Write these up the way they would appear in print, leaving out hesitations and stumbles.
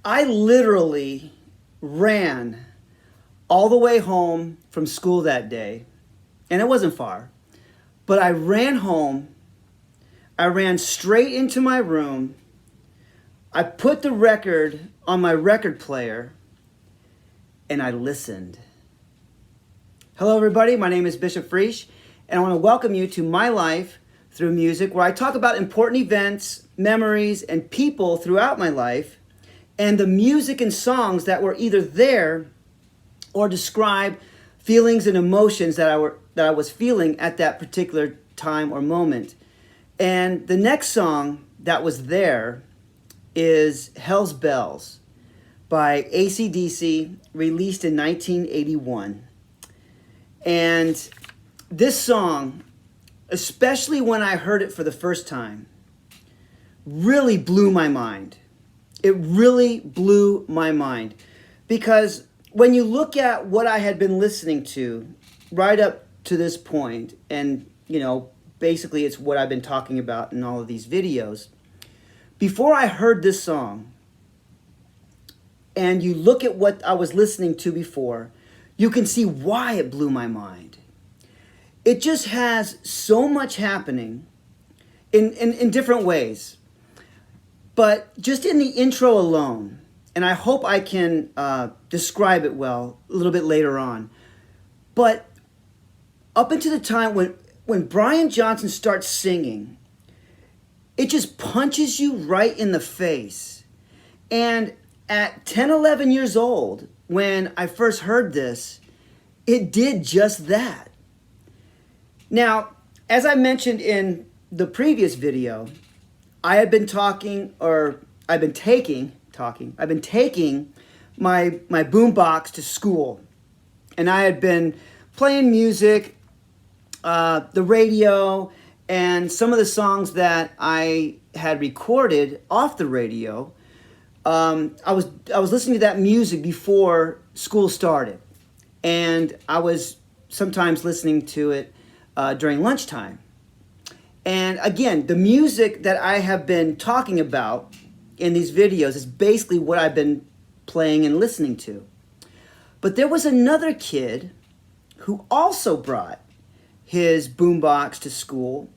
I literally ran all the way home from school that day, and it wasn't far, but I ran home. I ran straight into my room. I put the record on my record player, and I listened. Hello, everybody. My name is Bishop Friesch, and I want to welcome you to my life through music, where I talk about important events, memories, and people throughout my life, and the music and songs that were either there or describe feelings and emotions that I was feeling at that particular time or moment. And the next song that was there is Hell's Bells by AC/DC, released in 1981. And this song, especially when I heard it for the first time, really blew my mind. It really blew my mind. Because when you look at what I had been listening to right up to this point, and, basically it's what I've been talking about in all of these videos, before I heard this song, and you look at what I was listening to before, you can see why it blew my mind. It just has so much happening in different ways. But just in the intro alone, and I hope I can describe it well a little bit later on, but up until the time when Brian Johnson starts singing, it just punches you right in the face. And at 10, 11 years old, when I first heard this, it did just that. Now, as I mentioned in the previous video, I've been taking my boombox to school, and I had been playing music, the radio, and some of the songs that I had recorded off the radio. I was listening to that music before school started, and I was sometimes listening to it during lunchtime. And again, the music that I have been talking about in these videos is basically what I've been playing and listening to. But there was another kid who also brought his boombox to school,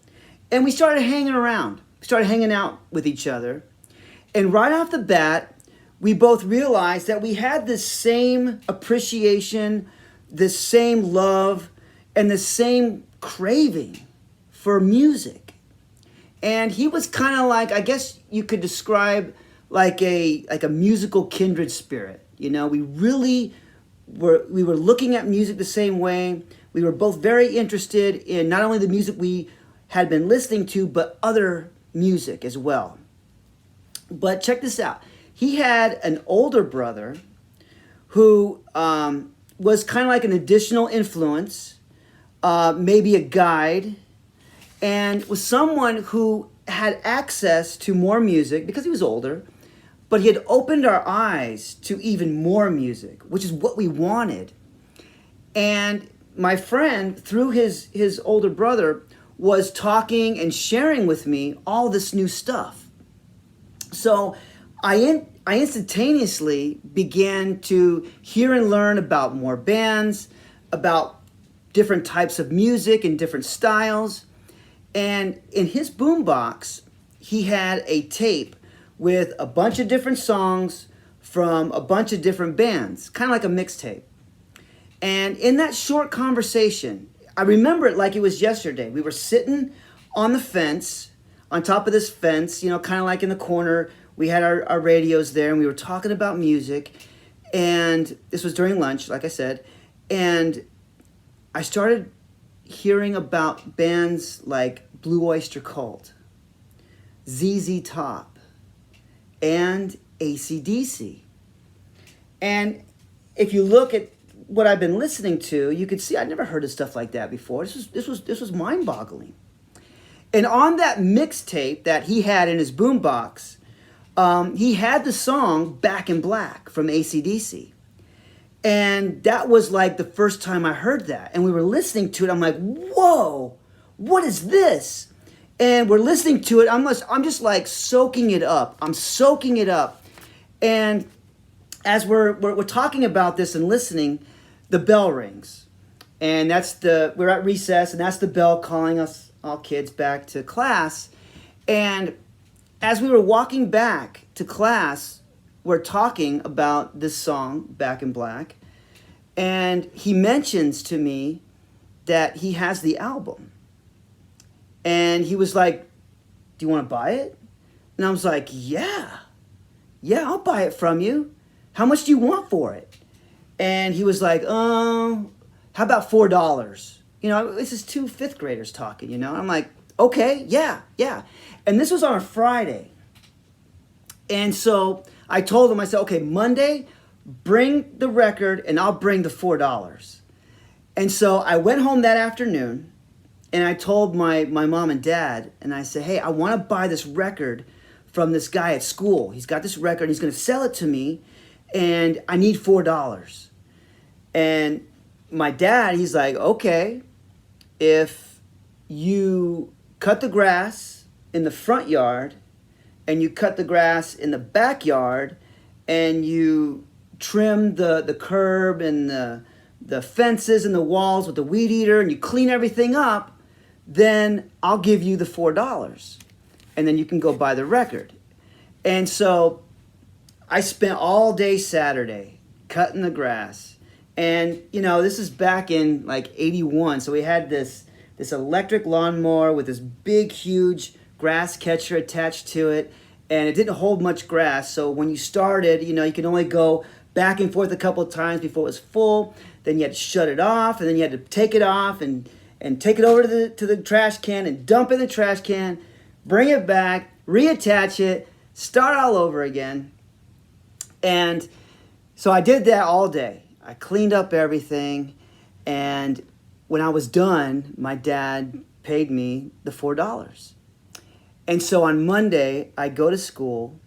and we started hanging around. We started hanging out with each other. And right off the bat, we both realized that we had this same appreciation, this same love, and the same craving for music. And he was kind of like, I guess you could describe like a musical kindred spirit. We really were looking at music the same way. We were both very interested in not only the music we had been listening to, but other music as well. But check this out. He had an older brother who was kind of like an additional influence, maybe a guide, and was someone who had access to more music because he was older, but he had opened our eyes to even more music, which is what we wanted. And my friend, through his older brother, was talking and sharing with me all this new stuff. So I instantaneously began to hear and learn about more bands, about different types of music and different styles. And in his boombox, he had a tape with a bunch of different songs from a bunch of different bands, kind of like a mixtape. And in that short conversation, I remember it like it was yesterday. We were sitting on the fence, on top of this fence, kind of like in the corner. We had our radios there, and we were talking about music. And this was during lunch, like I said. And I started hearing about bands like Blue Oyster Cult, ZZ Top, and AC/DC. And if you look at what I've been listening to, you could see I'd never heard of stuff like that before. This was mind-boggling. And on that mixtape that he had in his boombox, he had the song Back in Black from AC/DC. And that was like the first time I heard that. And we were listening to it. I'm like, whoa, what is this? And we're listening to it. I'm just like soaking it up. I'm soaking it up. And as we're talking about this and listening, the bell rings. And we're at recess, and that's the bell calling us all kids back to class. And as we were walking back to class, we're talking about this song, Back in Black. And he mentions to me that he has the album. And he was like, do you want to buy it? And I was like, yeah, I'll buy it from you. How much do you want for it? And he was like, how about $4? You know, this is two fifth graders talking, you know. I'm like, okay, yeah. And this was on a Friday. And so I told him, I said, okay, Monday, bring the record and I'll bring the $4. And so I went home that afternoon and I told my mom and dad, and I said, hey, I want to buy this record from this guy at school. He's got this record, he's going to sell it to me, and I need $4. And my dad, he's like, okay, if you cut the grass in the front yard and you cut the grass in the backyard and you trim the curb and the fences and the walls with the weed eater and you clean everything up, then I'll give you the $4. And then you can go buy the record. And so I spent all day Saturday cutting the grass. And, you know, this is back in like 81. So we had this electric lawnmower with this big, huge grass catcher attached to it. And it didn't hold much grass. So when you started, you know, you could only go back and forth a couple of times before it was full. Then you had to shut it off. And then you had to take it off and take it over to the trash can and dump it in the trash can. Bring it back, reattach it, start all over again. And so I did that all day. I cleaned up everything, and when I was done, my dad paid me the $4. And so on Monday, I go to school,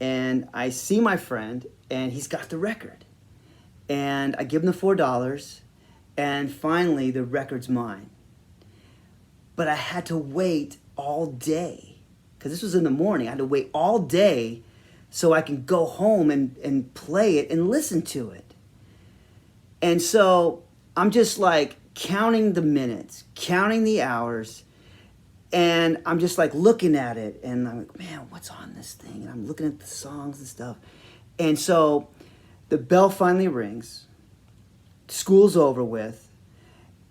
and I see my friend, and he's got the record. And I give him the $4, and finally, the record's mine. But I had to wait all day, because this was in the morning. I had to wait all day so I can go home and play it and listen to it. And so I'm just like counting the minutes, counting the hours, and I'm just like looking at it, and I'm like, man, what's on this thing? And I'm looking at the songs and stuff. And so the bell finally rings, school's over with,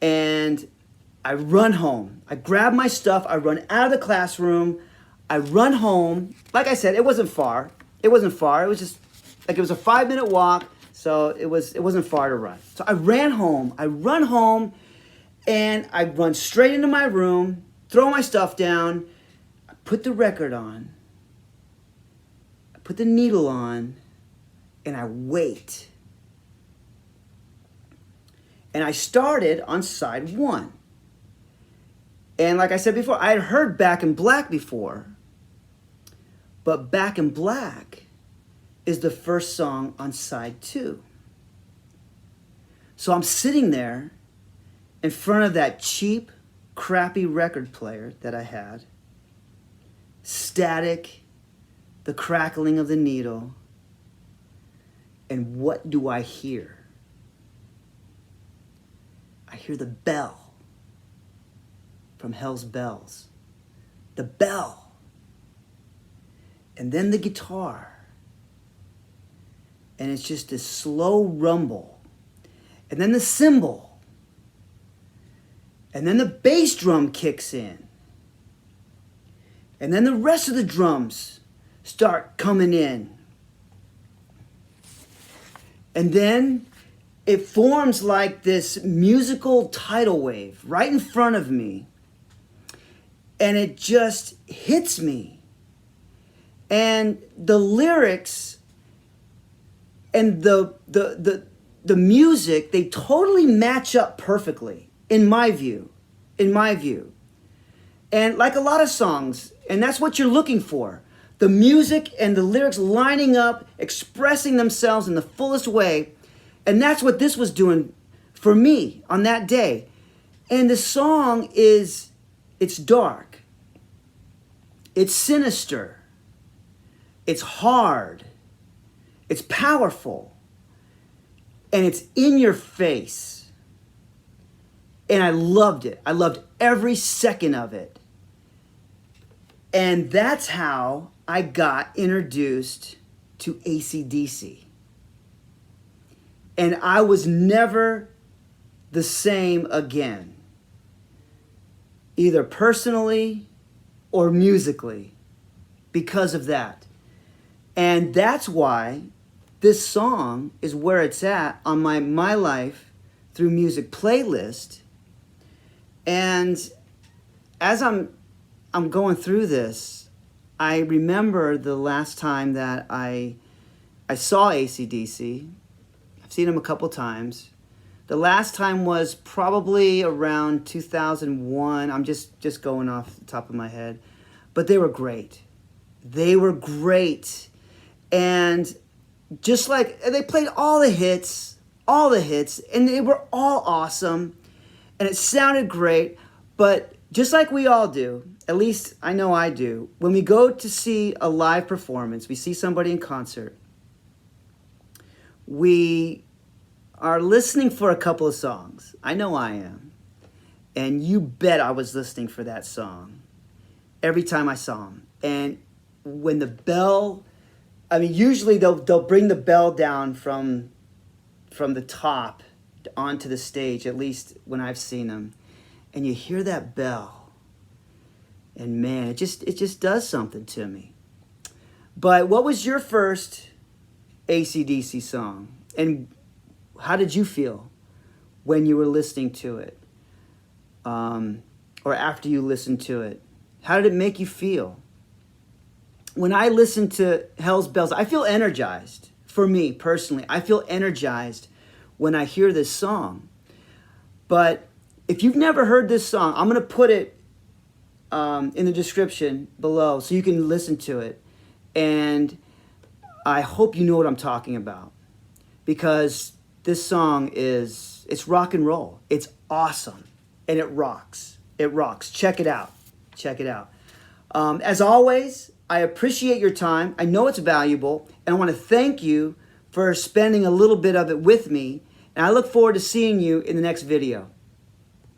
and I run home. I grab my stuff, I run out of the classroom, I run home. Like I said, it wasn't far. It was just like it was a 5-minute walk, so it wasn't far to run. So I ran home. I run home, and I run straight into my room, throw my stuff down, I put the record on, I put the needle on, and I wait. And I started on side 1. And like I said before, I had heard Back in Black before. But Back in Black is the first song on side 2. So I'm sitting there in front of that cheap, crappy record player that I had. Static, the crackling of the needle. And what do I hear? I hear the bell from Hell's Bells. The bell. And then the guitar. And it's just this slow rumble. And then the cymbal. And then the bass drum kicks in. And then the rest of the drums start coming in. And then it forms like this musical tidal wave right in front of me. And it just hits me. And the lyrics and the music, they totally match up perfectly, in my view. And like a lot of songs, and that's what you're looking for. The music and the lyrics lining up, expressing themselves in the fullest way. And that's what this was doing for me on that day. And the song it's dark. It's sinister. It's hard. It's powerful. And it's in your face. And I loved it. I loved every second of it. And that's how I got introduced to AC/DC. And I was never the same again, either personally or musically, because of that. And that's why this song is where it's at on my Life Through Music playlist. And as I'm going through this, I remember the last time that I saw AC/DC. I've seen them a couple times. The last time was probably around 2001. I'm just going off the top of my head. But they were great. They were great. And just like, they played all the hits, and they were all awesome. And it sounded great. But just like we all do, at least I know I do, when we go to see a live performance, we see somebody in concert, we are listening for a couple of songs. I know I am. And you bet I was listening for that song every time I saw him. And when the bell, I mean, usually they'll bring the bell down from the top onto the stage, at least when I've seen them. And you hear that bell. And man, it just does something to me. But what was your first AC/DC song? And how did you feel when you were listening to it? Or after you listened to it? How did it make you feel? When I listen to Hell's Bells, I feel energized. For me, personally, I feel energized when I hear this song. But if you've never heard this song, I'm going to put it in the description below so you can listen to it. And I hope you know what I'm talking about. Because this song it's rock and roll. It's awesome. And it rocks. It rocks. Check it out. Check it out. As always, I appreciate your time. I know it's valuable. And I want to thank you for spending a little bit of it with me. And I look forward to seeing you in the next video.